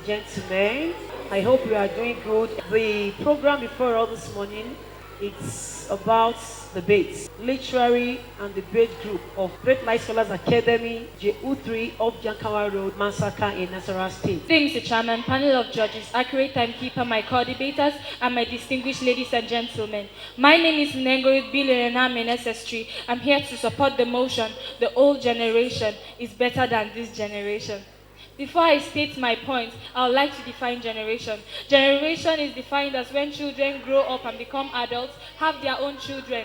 and gentlemen. I hope you are doing good. The program before all this morning, it's about debates, literary and debate group of Great Light Scholars Academy, JU3 of Jankawa Road, Mansaka in Nasarawa State. Thanks, Mr. Chairman, panel of judges, accurate timekeeper, my co-debaters, and my distinguished ladies and gentlemen. My name is Nengorit Bilenam SST. I'm here to support the motion, the old generation is better than this generation. Before I state my point, I would like to define generation. Generation is defined as when children grow up and become adults, have their own children.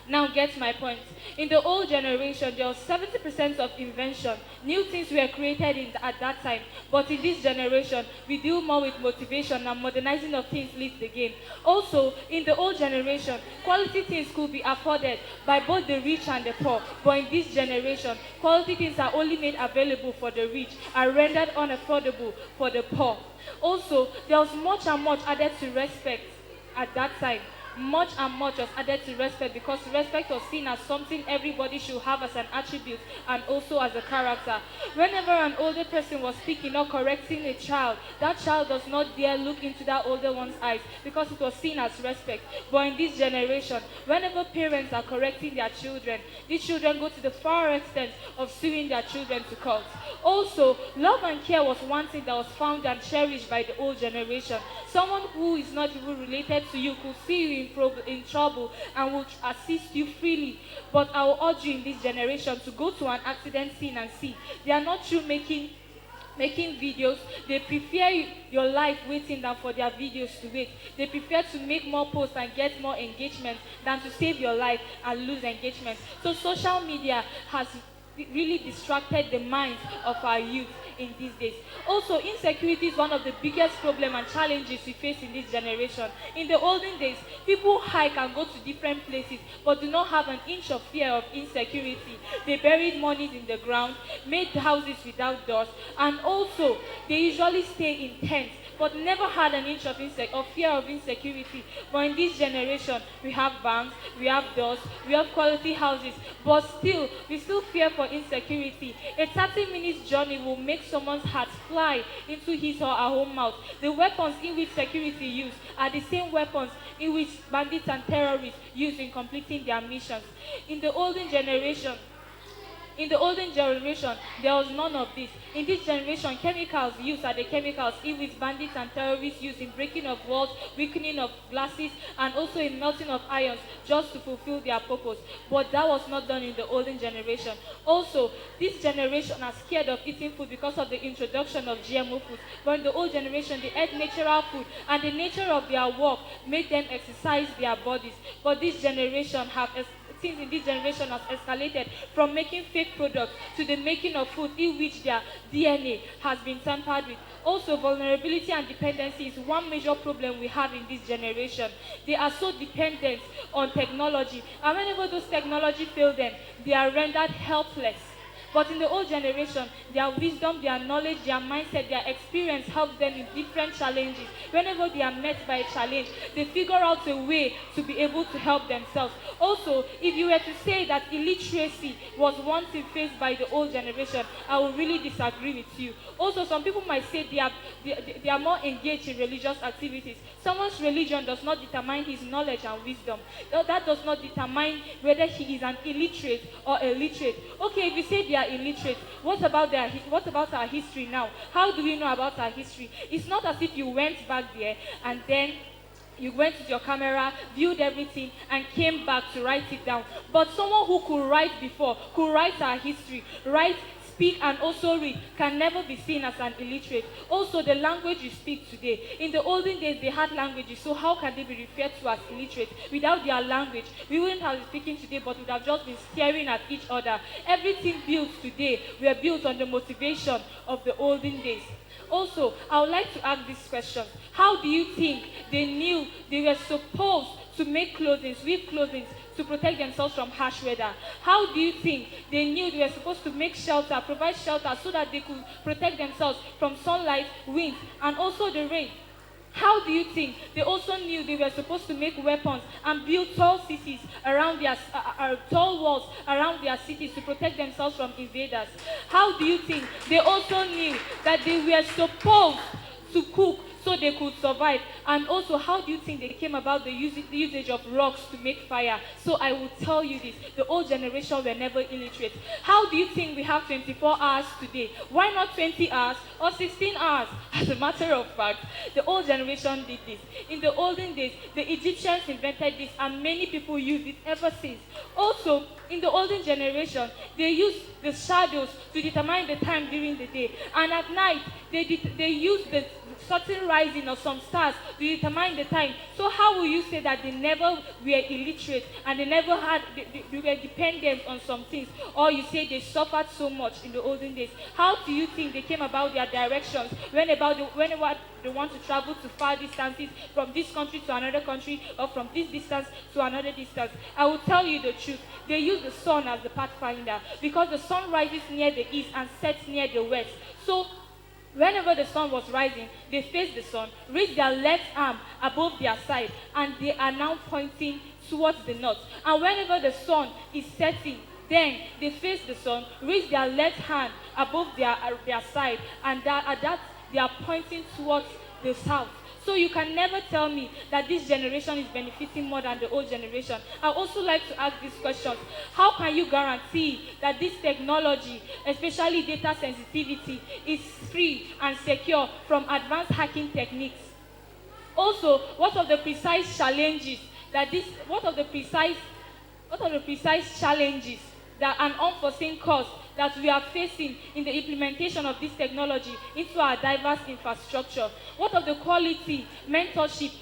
Now get my point. In the old generation, there was 70% of invention. New things were created at that time. But in this generation, we deal more with motivation and modernizing of things leads the game. Also, in the old generation, quality things could be afforded by both the rich and the poor. But in this generation, quality things are only made available for the rich and rendered unaffordable for the poor. Also, there was much and much added to respect at that time. Much and much was added to respect because respect was seen as something everybody should have as an attribute and also as a character. Whenever an older person was speaking or correcting a child, that child does not dare look into that older one's eyes because it was seen as respect. But in this generation, whenever parents are correcting their children, these children go to the far extent of suing their children to court. Also, love and care was one thing that was found and cherished by the old generation. Someone who is not even related to you could see you in trouble and will assist you freely. But I will urge you in this generation to go to an accident scene and see. They are not through making videos. They prefer your life waiting than for their videos to wait. They prefer to make more posts and get more engagement than to save your life and lose engagement. So social media has really distracted the minds of our youth in these days. Also, insecurity is one of the biggest problems and challenges we face in this generation. In the olden days, people hike and go to different places but do not have an inch of fear of insecurity. They buried monies in the ground, made houses without doors, and also they usually stay in tents but never had an inch of fear of insecurity. But in this generation, we have banks, we have doors, we have quality houses, but still, we still fear for insecurity. A 30-minute journey will make someone's heart fly into his or her own mouth. The weapons in which security use are the same weapons in which bandits and terrorists use in completing their missions. In the olden generation, there was none of this. In this generation, chemicals used are the chemicals in which bandits and terrorists use in breaking of walls, weakening of glasses, and also in melting of irons just to fulfill their purpose. But that was not done in the olden generation. Also, this generation are scared of eating food because of the introduction of GMO food. But in the old generation, they ate natural food, and the nature of their work made them exercise their bodies. But this generation things in this generation has escalated from making fake products to the making of food in which their DNA has been tampered with. Also, vulnerability and dependency is one major problem we have in this generation. They are so dependent on technology, and whenever those technology fail them, they are rendered helpless. But in the old generation, their wisdom, their knowledge, their mindset, their experience helps them in different challenges. Whenever they are met by a challenge, they figure out a way to be able to help themselves. Also, if you were to say that illiteracy was one thing faced by the old generation, I would really disagree with you. Also, some people might say they are more engaged in religious activities. Someone's religion does not determine his knowledge and wisdom. That does not determine whether he is an illiterate or a literate. Okay, if you say they are illiterate, what about our history now? How do we know about our history? It's not as if you went back there and then you went with your camera, viewed everything, and came back to write it down. But someone who could write before, could write our history, speak and also read, can never be seen as an illiterate. Also, the language you speak today. In the olden days, they had languages, so how can they be referred to as illiterate? Without their language, we wouldn't have been speaking today, but we would have just been staring at each other. Everything built today were built on the motivation of the olden days. Also, I would like to ask this question. How do you think they knew they were supposed to make clothing, weave clothing, to protect themselves from harsh weather? How do you think they knew they were supposed to make shelter, provide shelter so that they could protect themselves from sunlight, wind, and also the rain? How do you think they also knew they were supposed to make weapons and build tall cities around their tall walls around their cities to protect themselves from invaders? How do you think they also knew that they were supposed to cook so they could survive? And also, how do you think they came about the usage of rocks to make fire? So I will tell you this, the old generation were never illiterate. How do you think we have 24 hours today? Why not 20 hours or 16 hours? As a matter of fact, the old generation did this. In the olden days, the Egyptians invented this and many people use it ever since. Also, in the olden generation, they used the shadows to determine the time during the day. And at night, they used the certain rising of some stars to determine the time. So how will you say that they never were illiterate and they never had, they were dependent on some things? Or you say they suffered so much in the olden days? How do you think they came about their directions whenever they want to travel to far distances from this country to another country or from this distance to another distance? I will tell you the truth. They use the sun as the pathfinder because the sun rises near the east and sets near the west. So whenever the sun was rising, they faced the sun, raised their left arm above their side, and they are now pointing towards the north. And whenever the sun is setting, then they face the sun, raise their left hand above their side, and at that they are pointing towards the south. So you can never tell me that this generation is benefiting more than the old generation. I also like to ask these questions. How can you guarantee that this technology, especially data sensitivity, is free and secure from advanced hacking techniques? Also, what are the precise challenges that an unforeseen cost that we are facing in the implementation of this technology into our diverse infrastructure? What of the quality, mentorship,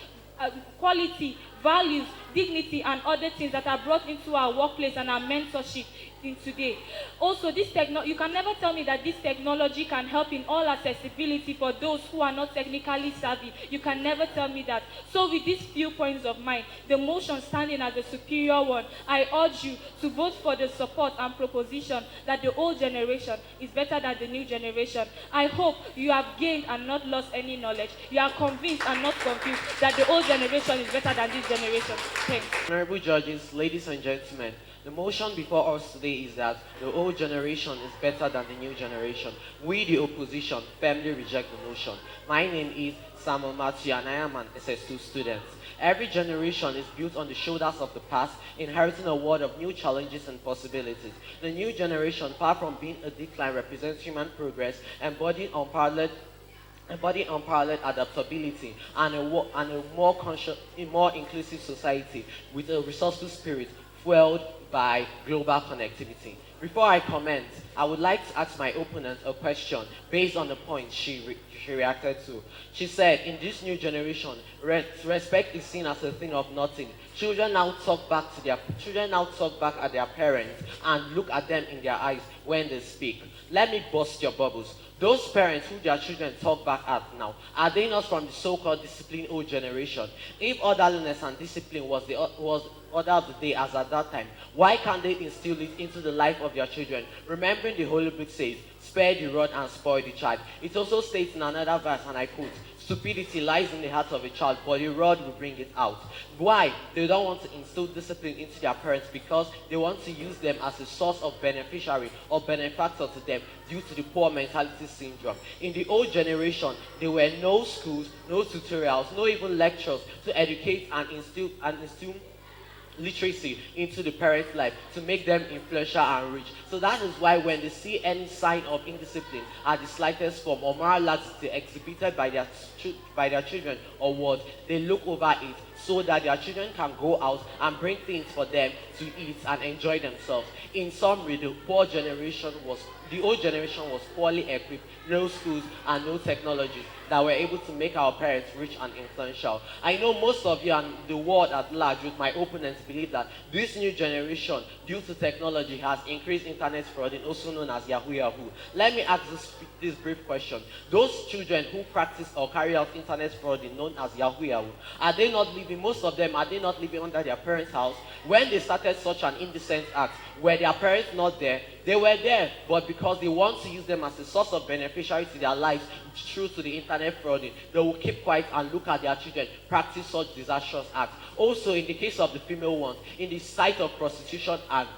quality, values, dignity, and other things that are brought into our workplace and our mentorship in today? Also, you can never tell me that this technology can help in all accessibility for those who are not technically savvy. You can never tell me that. So with these few points of mine, the motion standing as the superior one, I urge you to vote for the support and proposition that the old generation is better than the new generation. I hope you have gained and not lost any knowledge. You are convinced and not confused that the old generation is better than this generation. Thanks. Honorable judges, ladies and gentlemen, the motion before us today is that the old generation is better than the new generation. We, the opposition, firmly reject the motion. My name is Samuel Matthew and I am an SS2 student. Every generation is built on the shoulders of the past, inheriting a world of new challenges and possibilities. The new generation, far from being a decline, represents human progress, embodying unparalleled adaptability and a more inclusive society with a resourceful spirit fueled by global connectivity. Before I comment, I would like to ask my opponent a question based on the point she reacted to. She said, in this new generation, respect is seen as a thing of nothing. Children now talk back at their parents and look at them in their eyes when they speak. Let me burst your bubbles. Those parents who their children talk back at now, are they not from the so-called disciplined old generation? If orderliness and discipline was order of the day as at that time, why can't they instill it into the life of their children? Remembering the Holy Book says, spare the rod and spoil the child. It also states in another verse, and I quote, stupidity lies in the heart of a child, but the rod will bring it out. Why? They don't want to instill discipline into their parents because they want to use them as a source of beneficiary or benefactor to them due to the poor mentality syndrome. In the old generation, there were no schools, no tutorials, no even lectures to educate and instill literacy into the parents' life to make them influential and rich. So that is why when they see any sign of indiscipline at the slightest form or moral laxity exhibited by their children or words, they look over it so that their children can go out and bring things for them to eat and enjoy themselves. In summary, the old generation was poorly equipped, no schools and no technologies that were able to make our parents rich and influential. I know most of you and the world at large, with my opponents, believe that this new generation, due to technology, has increased internet fraud, also known as Yahoo Yahoo. Let me ask this brief question. Those children who practice or carry out internet fraud, known as Yahoo Yahoo, are they not living living, most of them, are they not living under their parents' house? When they started such an indecent act, were their parents not there? They were there, but because they want to use them as a source of beneficiary to their lives through to the internet frauding, they will keep quiet and look at their children practice such disastrous acts. Also, in the case of the female ones, in the sight of prostitution and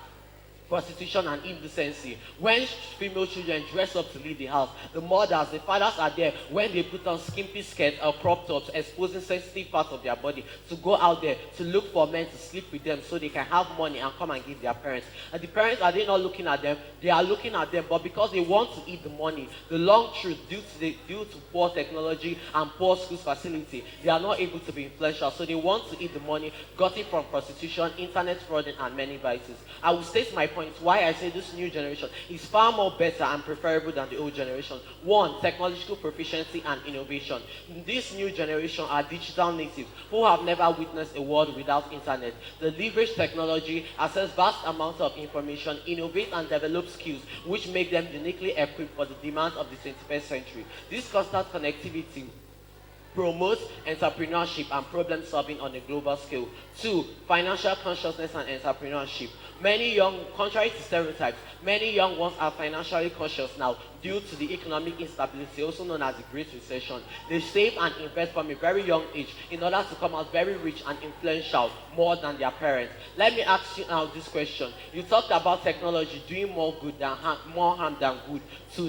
indecency. When female children dress up to leave the house, the mothers, the fathers are there when they put on skimpy skirts or crop tops, exposing sensitive parts of their body, to go out there to look for men to sleep with them so they can have money and come and give their parents. And the parents, are they not looking at them? They are looking at them, but because they want to eat the money, the long truth, due to poor technology and poor schools facility, they are not able to be influential. So they want to eat the money gotten from prostitution, internet frauding, and many vices. I will state my point why I say this new generation is far more better and preferable than the old generation. One, technological proficiency and innovation. This new generation are digital natives who have never witnessed a world without internet. They leverage technology, access vast amounts of information, innovate and develop skills which make them uniquely equipped for the demands of the 21st century. This constant connectivity promotes entrepreneurship and problem solving on a global scale. Two, financial consciousness and entrepreneurship. Contrary to stereotypes, many young ones are financially conscious now due to the economic instability, also known as the Great Recession. They save and invest from a very young age in order to come out very rich and influential more than their parents. Let me ask you now this question. You talked about technology doing more harm than good to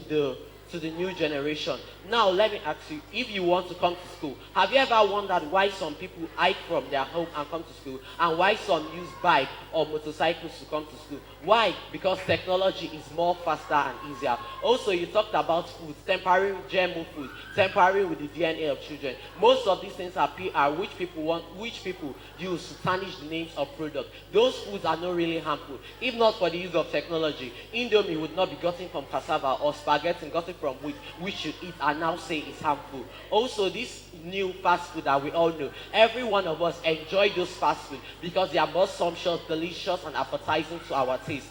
the new generation. Now let me ask you, if you want to come to school, have you ever wondered why some people hike from their home and come to school, and why some use bike or motorcycles to come to school? Why? Because technology is more faster and easier. Also, you talked about food, temporary GMO food, temporary with the DNA of children. Most of these things are PR, which people use to tarnish the names of products. Those foods are not really harmful. If not for the use of technology, Indomie would not be gotten from cassava, or spaghetti gotten from wheat, which you eat and now say is harmful. Also, this new fast food that we all know, every one of us enjoy those fast food because they are more sumptuous, delicious, and appetizing to our taste.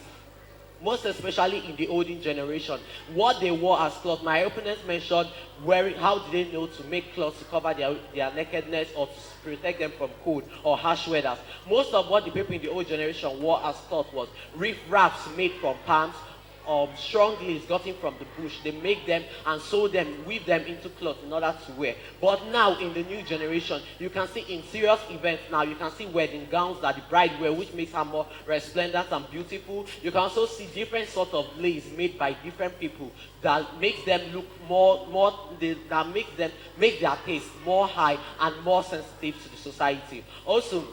Most especially in the olden generation, what they wore as clothes. My opponents mentioned how did they know to make clothes to cover their nakedness or to protect them from cold or harsh weather. Most of what the people in the old generation wore as clothes was riff-raffs made from palms, strong leaves gotten from the bush. They make them and sew them, weave them into cloth in order to wear. But now in the new generation, you can see in serious events now, you can see wedding gowns that the bride wear, which makes her more resplendent and beautiful. You can also see different sort of lace made by different people that makes them look make their taste more high and more sensitive to the society. Also,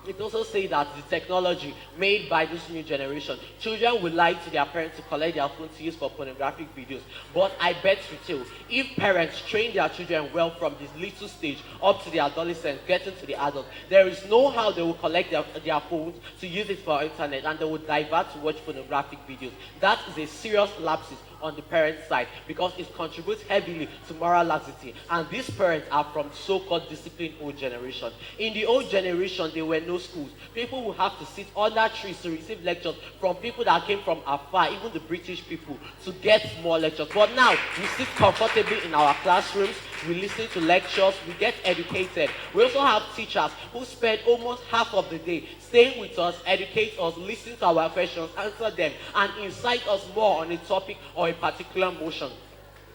it also says that the technology made by this new generation, children will lie to their parents to collect their phone to use for pornographic videos. But I bet you, if parents train their children well from this little stage up to the adolescent, getting to the adult, there is no how they will collect their phones to use it for internet, and they will divert to watch pornographic videos. That is a serious lapses on the parents' side, because it contributes heavily to moral laxity. And these parents are from so-called disciplined old generation. In the old generation, there were no schools. People would have to sit under trees to receive lectures from people that came from afar, even the British people, to get more lectures. But now, we sit comfortably in our classrooms, we listen to lectures, we get educated. We also have teachers who spend almost half of the day staying with us, educate us, listen to our questions, answer them, and incite us more on a topic or a particular motion.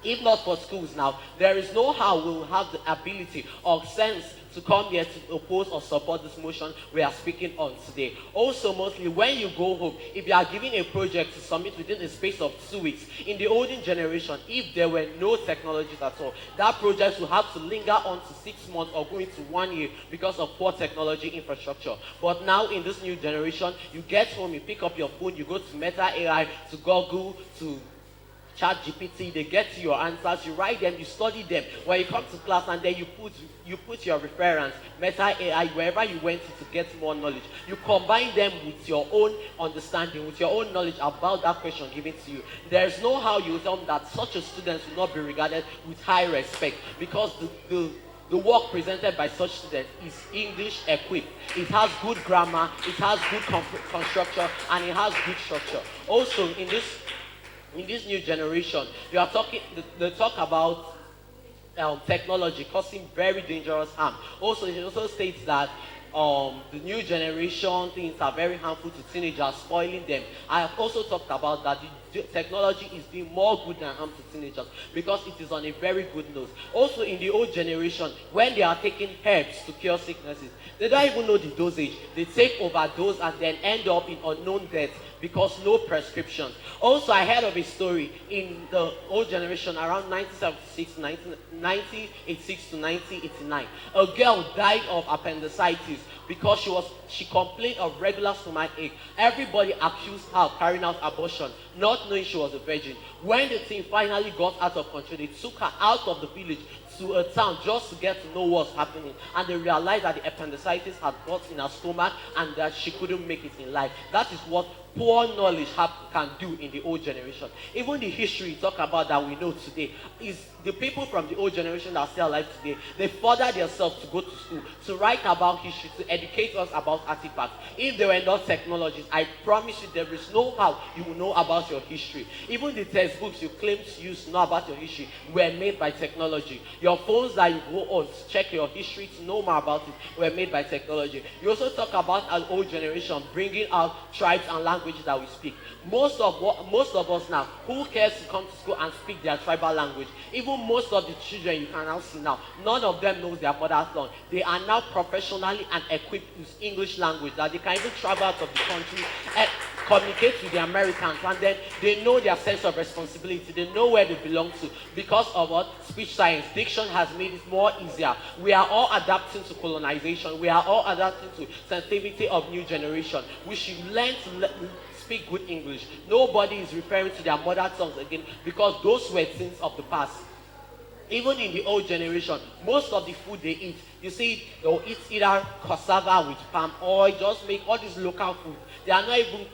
If not for schools now, there is no how we will have the ability or sense to come here to oppose or support this motion we are speaking on today. Also, mostly when you go home, if you are given a project to submit within a space of 2 weeks, in the olden generation, if there were no technologies at all, that project will have to linger on to 6 months or go into 1 year because of poor technology infrastructure. But now in this new generation, you get home, you pick up your phone, you go to Meta AI, to Google, to ChatGPT, they get to your answers, you write them, you study them. When you come to class, and then you put your reference, Meta AI, wherever you went to get more knowledge. You combine them with your own understanding, with your own knowledge about that question given to you. There is no how you tell them that such a student will not be regarded with high respect, because the work presented by such students is English equipped. It has good grammar, it has good construction, and it has good structure. Also, in this new generation, they talk about technology causing very dangerous harm. Also, it also states that the new generation things are very harmful to teenagers, spoiling them. I have also talked about that the technology is doing more good than harm to teenagers because it is on a very good note. Also, in the old generation, when they are taking herbs to cure sicknesses, they don't even know the dosage. They take overdose and then end up in unknown death because no prescription. Also, I heard of a story in the old generation around 1986 to 1989. A girl died of appendicitis because she complained of regular stomach ache. Everybody accused her of carrying out abortion, not knowing she was a virgin. When the thing finally got out of control, they took her out of the village to a town just to get to know what's happening, and they realized that the appendicitis had got in her stomach and that she couldn't make it in life. That is what poor knowledge can do in the old generation. Even the history talk about that we know today is the people from the old generation that are still alive today. They further themselves to go to school, to write about history, to educate us about artifacts. If there were not technologies, I promise you there is no how you will know about your history. Even the textbooks you claim to use to know about your history were made by technology. Your phones that you go on to check your history to know more about it were made by technology. You also talk about an old generation bringing out tribes and languages that we speak. Most of us now, who cares to come to school and speak their tribal language? Even most of the children you can now see now, none of them knows their mother tongue. They are now professionally and equipped with English language that they can even travel out of the country and communicate with the Americans, and then they know their sense of responsibility. They know where they belong to because of what? Speech science. Diction has made it more easier. We are all adapting to colonization. We are all adapting to sensitivity of new generation. We should learn to speak good English. Nobody is referring to their mother tongues again because those were things of the past. Even in the old generation, most of the food they eat, you see, they'll eat either cassava with palm oil, just make all this local food. They are not even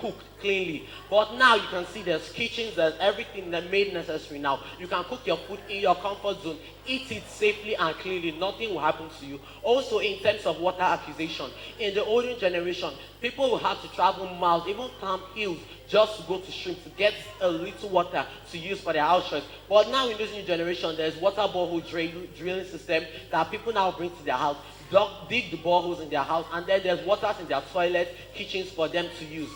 cooked cleanly. But now you can see there's kitchens, there's everything that made necessary now. You can cook your food in your comfort zone, eat it safely and cleanly, nothing will happen to you. Also, in terms of water accusation, in the older generation, people will have to travel miles, even climb hills, just to go to stream to get a little water to use for their house chores. But now in this new generation, there's water borehole drilling system that people now bring to their house, dig the boreholes in their house, and then there's water in their toilets, kitchens for them to use.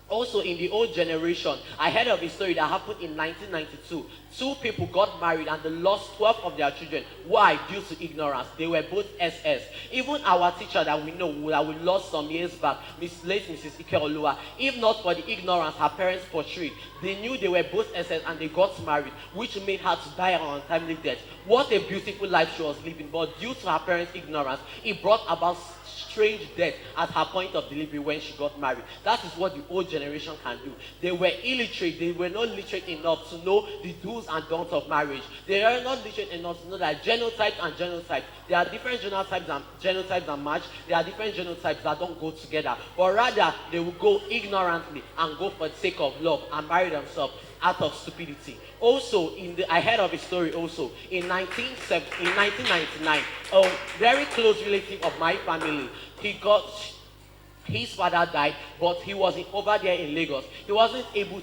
Also, in the old generation, I heard of a story that happened in 1992. Two people got married and they lost 12 of their children. Why? Due to ignorance. They were both SS. Even our teacher that we know, that we lost some years back, late Mrs. Ikeolua, if not for the ignorance her parents portrayed, they knew they were both SS and they got married, which made her to die an untimely death. What a beautiful life she was living, but due to her parents' ignorance, it brought about strange death at her point of delivery when she got married. That is what the old generation can do. They were illiterate. They were not literate enough to know the do's and don'ts of marriage. They are not literate enough to know that genotype and genotype, there are different genotypes and match. There are different genotypes that don't go together. But rather, they will go ignorantly and go for the sake of love and marry themselves out of stupidity. Also, I heard of a story also. In 1999, a very close relative of my family, his father died, but he was over there in Lagos. He wasn't able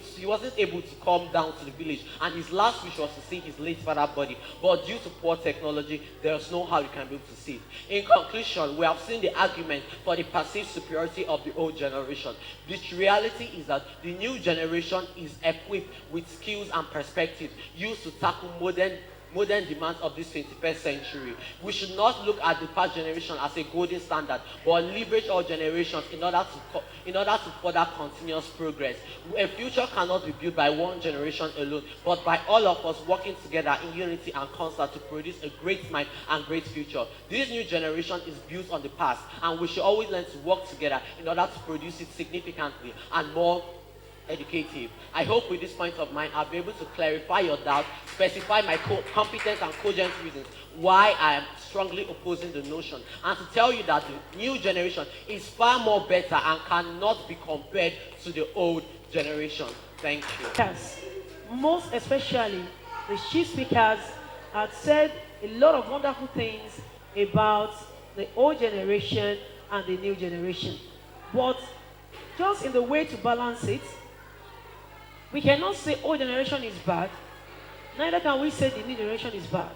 to come down to the village, and his last wish was to see his late father's body. But due to poor technology, there's no how you can be able to see it. In conclusion, we have seen the argument for the perceived superiority of the old generation. The reality is that the new generation is equipped with skills and perspectives used to tackle modern demands of this 21st century. We should not look at the past generation as a golden standard, but leverage all generations in order to further continuous progress. A future cannot be built by one generation alone, but by all of us working together in unity and concert to produce a great mind and great future. This new generation is built on the past, and we should always learn to work together in order to produce it significantly and more educative. I hope with this point of mine, I'll be able to clarify your doubt, specify my competence and cogent reasons why I am strongly opposing the notion, and to tell you that the new generation is far more better and cannot be compared to the old generation. Thank you. Yes, most especially the chief speakers had said a lot of wonderful things about the old generation and the new generation. But just in the way to balance it, we cannot say old generation is bad Neither can we say the new generation is bad.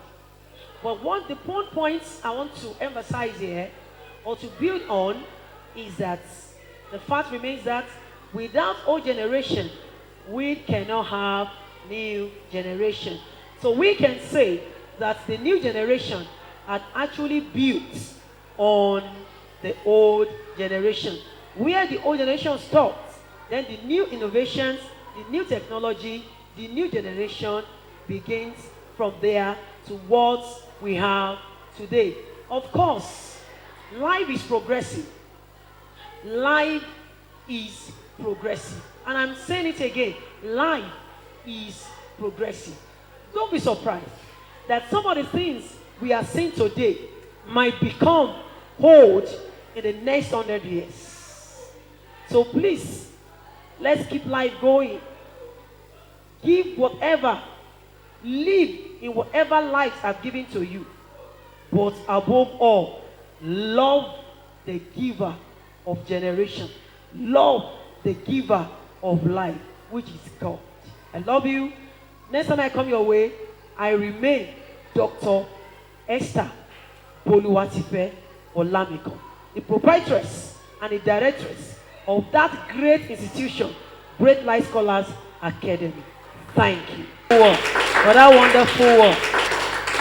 But what the one points I want to emphasize here or to build on is that the fact remains that without old generation, we cannot have new generation. So we can say that the new generation had actually built on the old generation. Where the old generation stopped, then the new innovations, the new technology, the new generation begins from there to what we have today. Of course, life is progressive. Life is progressive. And I'm saying it again, life is progressive. Don't be surprised that some of the things we are seeing today might become old in the next 100 years. So please, let's keep life going. Give whatever, live in whatever lives I've given to you. But above all, love the giver of generation. Love the giver of life, which is God. I love you. Next time I come your way, I remain Dr. Esther Boluwatife Olamiko, the proprietress and the directress of that great institution, Great Light Scholars Academy. Thank you for that wonderful work.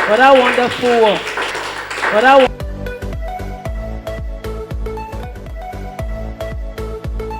For that wonderful work. For that